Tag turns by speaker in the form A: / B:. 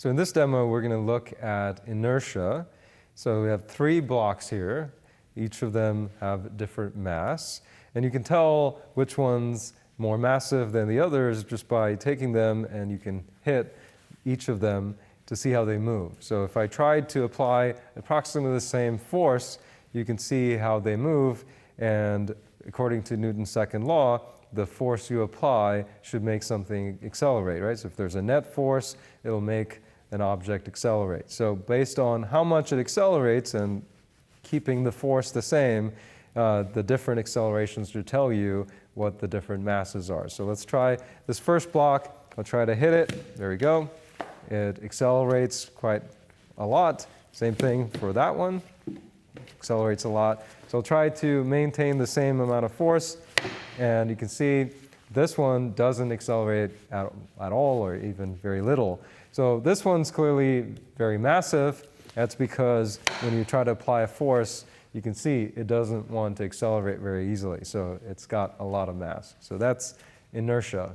A: So in this demo, we're going to look at inertia. So we have 3 blocks here. Each of them have different mass. And you can tell which one's more massive than the others just by taking them, and you can hit each of them to see how they move. So if I tried to apply approximately the same force, you can see how they move. And according to Newton's second law, the force you apply should make something accelerate, right? So if there's a net force, it'll make an object accelerate. So based on how much it accelerates and keeping the force the same, the different accelerations should tell you what the different masses are. So let's try this first block. I'll try to hit it. There we go. It accelerates quite a lot. Same thing for that one. Accelerates a lot. So I'll try to maintain the same amount of force. And you can see this one doesn't accelerate at all or even very little. So this one's clearly very massive. That's because when you try to apply a force, you can see it doesn't want to accelerate very easily. So it's got a lot of mass. So that's inertia.